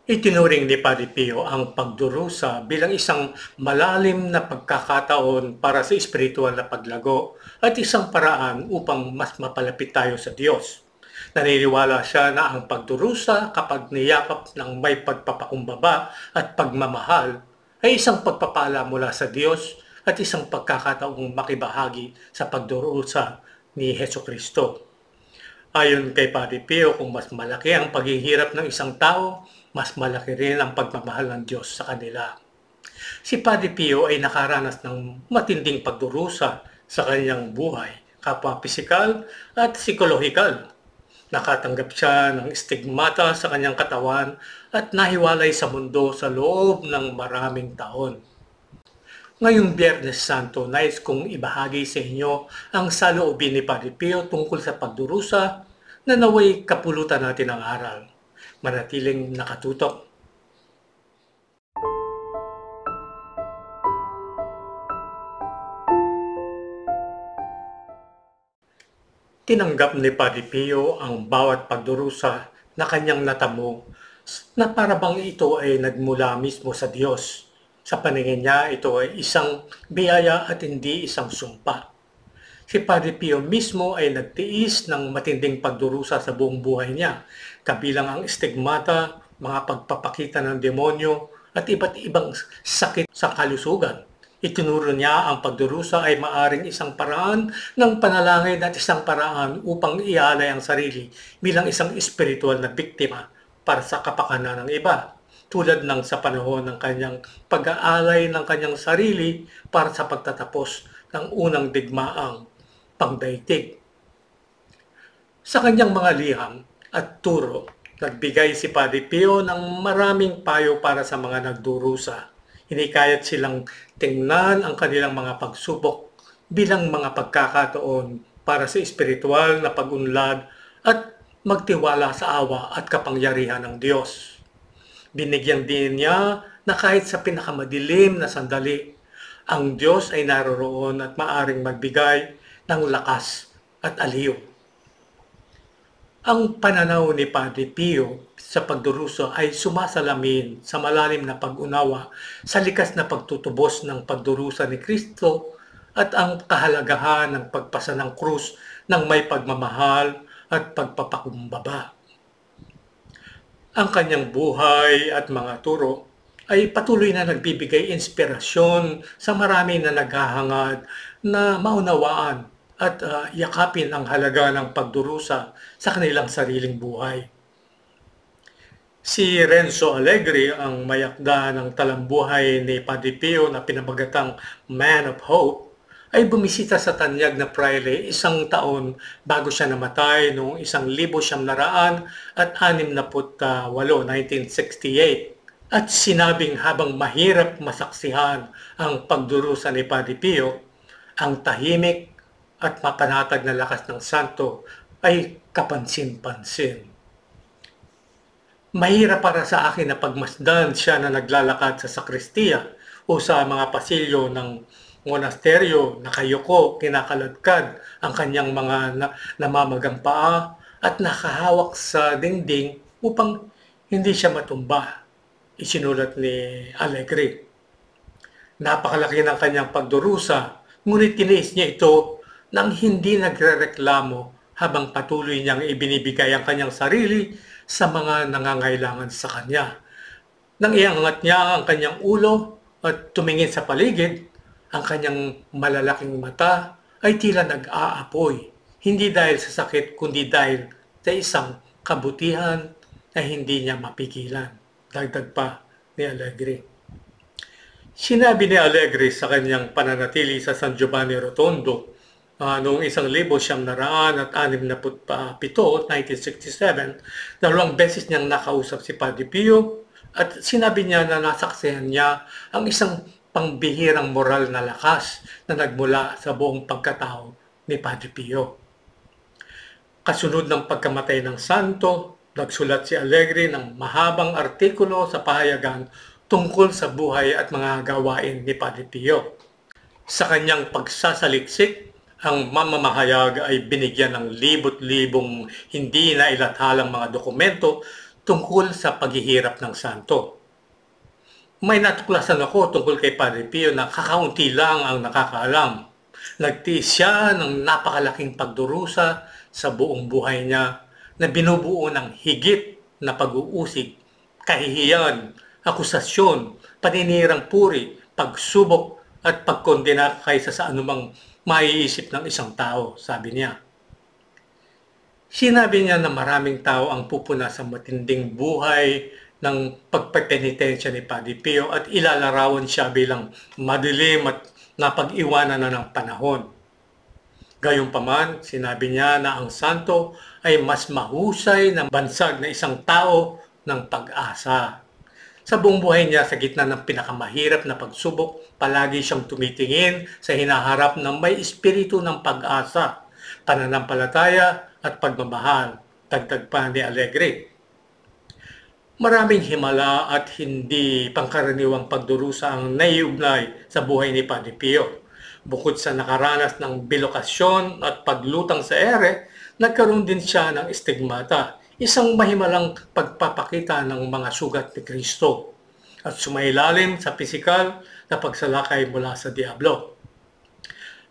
Itinuring ni Padre Pio ang pagdurusa bilang isang malalim na pagkakataon para sa espiritual na paglago at isang paraan upang mas mapalapit tayo sa Diyos. Naniniwala siya na ang pagdurusa kapag niyakap ng may pagpapakumbaba at pagmamahal ay isang pagpapala mula sa Diyos at isang pagkakataong makibahagi sa pagdurusa ni Heso Kristo. Ayon kay Padre Pio, kung mas malaki ang paghihirap ng isang tao, mas malaki rin ang pagmamahal ng Diyos sa kanila. Si Padre Pio ay nakaranas ng matinding pagdurusa sa kanyang buhay, kapwa pisikal at psikolohikal. Nakatanggap siya ng stigmata sa kanyang katawan at nahiwalay sa mundo sa loob ng maraming taon. Ngayong Biyernes Santo, nais kong ibahagi sa inyo ang saloobin ni Padre Pio tungkol sa pagdurusa na naway kapulutan natin ang aral. Manatiling nakatutok. Tinanggap ni Padre Pio ang bawat pagdurusa na kanyang natamo na para bang ito ay nagmula mismo sa Diyos. Sa paningin niya, ito ay isang biyaya at hindi isang sumpa. Si Padre Pio mismo ay nagtiis ng matinding pagdurusa sa buong buhay niya, kabilang ang stigmata, mga pagpapakita ng demonyo, at iba't ibang sakit sa kalusugan. Itinuro niya ang pagdurusa ay maaring isang paraan ng panalangin at isang paraan upang ialay ang sarili bilang isang espiritual na biktima para sa kapakanan ng iba, tulad ng sa panahon ng kanyang pag-aalay ng kanyang sarili para sa pagtatapos ng unang digmaang pangdaigdig. Sa kanyang mga liham at turo, nagbigay si Padre Pio ng maraming payo para sa mga nagdurusa. Hinikayat silang tingnan ang kanilang mga pagsubok bilang mga pagkakataon para sa espiritual na pag-unlad at magtiwala sa awa at kapangyarihan ng Diyos. Binigyan din niya na kahit sa pinakamadilim na sandali, ang Diyos ay naroroon at maaring magbigay ng lakas at aliw. Ang pananaw ni Padre Pio sa pagdurusa ay sumasalamin sa malalim na pag-unawa sa likas na pagtutubos ng pagdurusa ni Kristo at ang kahalagahan ng pagpasa ng krus ng may pagmamahal at pagpapakumbaba. Ang kanyang buhay at mga turo ay patuloy na nagbibigay inspirasyon sa marami na naghahangad na maunawaan at yakapin ang halaga ng pagdurusa sa kanilang sariling buhay. Si Renzo Allegri, ang mayakda ng talambuhay ni Padre Pio na pinamagatang Man of Hope, ay bumisita sa tanyag na praile isang taon bago siya namatay noong 1968, at sinabing habang mahirap masaksihan ang pagdurusa ni Padre Pio, ang tahimik at mapanatag na lakas ng santo ay kapansin-pansin. Mahirap para sa akin na pagmasdan siya na naglalakad sa sakristiya o sa mga pasilyo ng monasteryo, nakayuko, kinakaladkad ang kanyang mga namamagang paa at nakahawak sa dingding upang hindi siya matumba, isinulat ni Allegri. Napakalaki ng kanyang pagdurusa, ngunit tiniis niya ito nang hindi nagrereklamo habang patuloy niyang ibinibigay ang kanyang sarili sa mga nangangailangan sa kanya. Nang iangat niya ang kanyang ulo at tumingin sa paligid, ang kanyang malalaking mata ay tila nag-aapoy, hindi dahil sa sakit kundi dahil sa isang kabutihan na hindi niya mapigilan. Dagdag pa ni Allegri. Sinabi ni Allegri sa kanyang pananatili sa San Giovanni Rotondo noong 1967, 1967, dalawang beses niyang nakausap si Padre Pio at sinabi niya na nasaksihan niya ang isang pangbihirang moral na lakas na nagmula sa buong pagkatao ni Padre Pio. Kasunod ng pagkamatay ng santo, nagsulat si Allegri ng mahabang artikulo sa pahayagan tungkol sa buhay at mga gawain ni Padre Pio. Sa kanyang pagsasaliksik, ang mamamahayag ay binigyan ng libot-libong hindi na ilathalang mga dokumento tungkol sa paghihirap ng santo. May natuklasan ako tungkol kay Padre Pio na kakaunti lang ang nakakaalam. Nagtiis siya ng napakalaking pagdurusa sa buong buhay niya na binubuo ng higit na pag-uusig, kahihiyan, akusasyon, paninirang puri, pagsubok at pagkondena kaysa sa anumang maiisip ng isang tao, sabi niya. Sinabi niya na maraming tao ang pupuna sa matinding buhay ng pagpepenitensya ni Padre Pio at ilalarawan siya bilang madilim at napag-iwanan na ng panahon. Gayunpaman, sinabi niya na ang santo ay mas mahusay na bansag na isang tao ng pag-asa. Sa buong buhay niya, sa gitna ng pinakamahirap na pagsubok, palagi siyang tumitingin sa hinaharap ng may espiritu ng pag-asa, pananampalataya at pagmamahal, dagdag pa ni Alegre. Maraming himala at hindi pangkaraniwang pagdurusa ang naiugnay sa buhay ni Padre Pio. Bukod sa nakaranas ng bilokasyon at paglutang sa ere, nagkaroon din siya ng stigmata, isang mahimalang pagpapakita ng mga sugat ni Kristo at sumailalim sa pisikal na pagsalakay mula sa Diablo.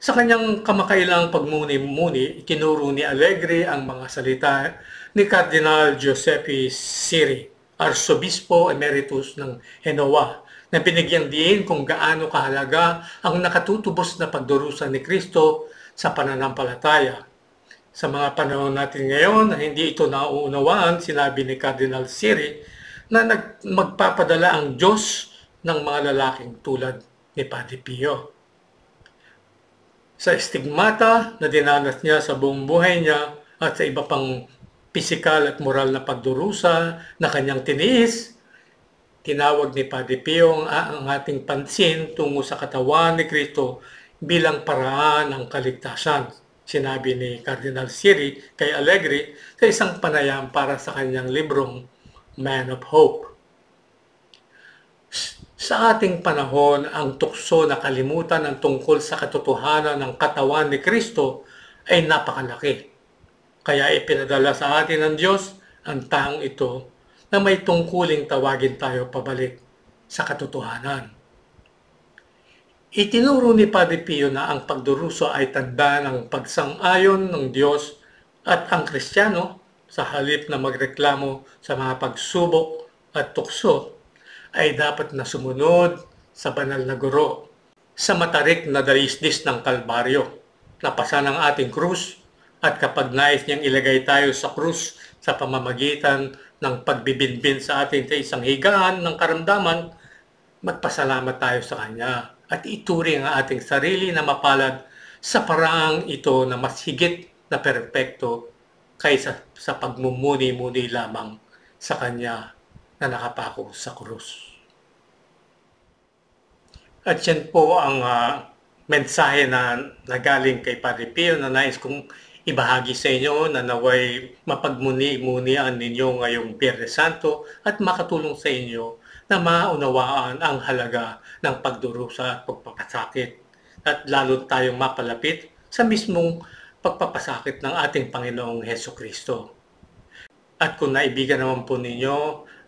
Sa kanyang kamakailang pagmuni-muni, itinuro ni Alegre ang mga salita ni Cardinal Giuseppe Siri, Arsobispo Emeritus ng Genoa, na binigyang diin kung gaano kahalaga ang nakatutubos na pagdurusa ni Kristo sa pananampalataya. Sa mga panahon natin ngayon na hindi ito nauunawaan, sinabi ni Cardinal Siri na magpapadala ang Diyos ng mga lalaking tulad ni Padre Pio. Sa stigmata na dinanas niya sa buong buhay niya at sa iba pang pisikal at moral na pagdurusa na kanyang tiniis, tinawag ni Padre Pio ang ating pansin tungo sa katawan ni Kristo bilang paraan ng kaligtasan. Sinabi ni Cardinal Siri kay Alegre sa isang panayam para sa kanyang librong Man of Hope. Sa ating panahon, ang tukso na kalimutan ng tungkol sa katotohanan ng katawan ni Kristo ay napakalaki. Kaya ipinadala sa atin ng Diyos ang taong ito na may tungkuling tawagin tayo pabalik sa katotohanan. Itinuro ni Padre Pio na ang pagdurusa ay tanda ng pagsang-ayon ng Diyos at ang Kristiyano sa halip na magreklamo sa mga pagsubok at tukso ay dapat na sumunod sa banal na guro sa matarik na dalisdis ng Kalbaryo, lapasan ang ating krus. At kapag nais niyang ilagay tayo sa krus sa pamamagitan ng pagbibinbin sa atin sa isang higaan ng karamdaman, magpasalamat tayo sa Kanya at ituring ang ating sarili na mapalad sa paraang ito na mas higit na perpekto kaysa sa pagmumuni-muni lamang sa Kanya na nakapako sa krus. At yan po ang mensahe na nagaling kay Padre Pio na nais kong ibahagi sa inyo na naway mapagmuni-munian ninyo ngayong Biyernes Santo at makatulong sa inyo na maunawaan ang halaga ng pagdurusa at pagpapasakit at lalo tayong mapalapit sa mismong pagpapasakit ng ating Panginoong Hesukristo. At kung naibigan naman po ninyo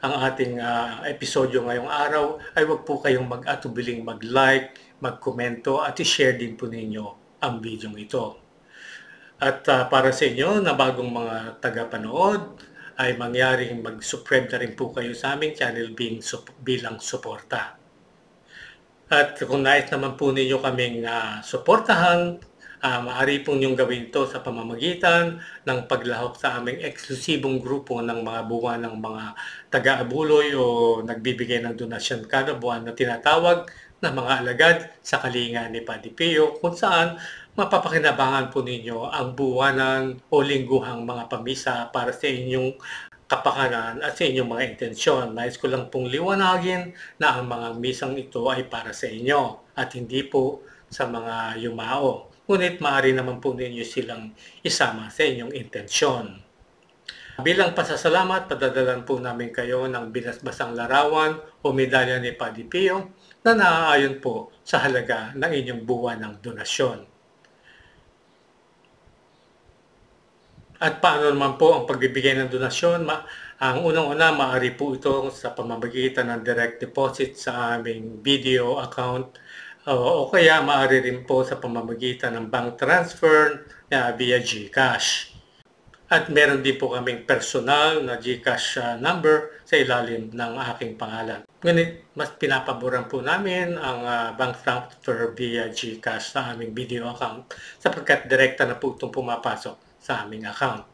ang ating episodyo ngayong araw, ay huwag po kayong mag-atubiling mag-like, mag-komento at i-share din po ninyo ang video ito. At para sa inyo na bagong mga tagapanood, ay mangyaring mag-subscribe na rin po kayo sa aming channel bilang suporta. At kung nais naman po ninyo kaming suportahan, maaari po niyong gawin to sa pamamagitan ng paglahok sa aming eksklusibong grupo ng mga buwan ng mga taga-abuloy o nagbibigay ng donasyon kada buwan na tinatawag na mga alagad sa kalinga ni Padre Pio, kung saan mapapakinabangan po ninyo ang buwanan o lingguhang mga pamisa para sa inyong kapakanan at sa inyong mga intensyon. Nais ko lang pong liwanagin na ang mga misang ito ay para sa inyo at hindi po sa mga yumao. Ngunit maaari naman po ninyo silang isama sa inyong intensyon. Bilang pasasalamat, padadalan po namin kayo ng binasbasang larawan o medalya ni Padre Pio na naaayon po sa halaga ng inyong buwan ng donasyon. At paano naman po ang pagbibigay ng donasyon? Ang unang-una, maaari po ito sa pamamagitan ng direct deposit sa aming video account o kaya maaari rin po sa pamamagitan ng bank transfer via GCash. At meron din po kaming personal na GCash number sa ilalim ng aking pangalan. Ngunit mas pinapaboran po namin ang bank transfer via GCash sa aming video account sapagkat direkta na po itong pumapasok sa aming account.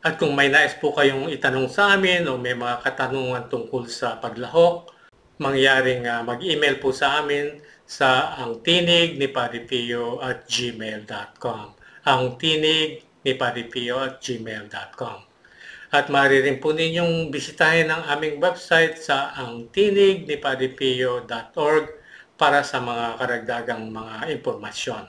At kung may nais po kayong itanong sa amin o may mga katanungan tungkol sa paglahok, mangyaring mag-email po sa amin sa angtinignipadipio@gmail.com angtinignipadipio@gmail.com. At maaari rin po ninyong bisitahin ang aming website sa angtinignipadipio.org para sa mga karagdagang mga impormasyon.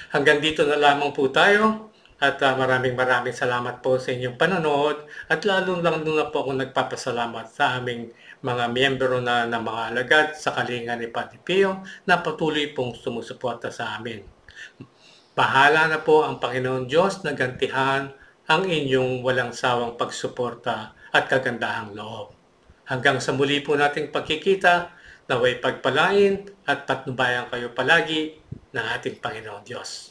Hanggang dito na lamang po tayo. At maraming salamat po sa inyong panonood at lalo lang na po ako nagpapasalamat sa aming mga miyembro na mga alagad sa Kalinga ni Padre Pio na patuloy pong sumusuporta sa amin. Bahala na po ang Panginoon Diyos na gantihan ang inyong walang sawang pagsuporta at kagandahang loob. Hanggang sa muli po nating pagkikita, naway pagpalain at patnubayan kayo palagi ng ating Panginoon Diyos.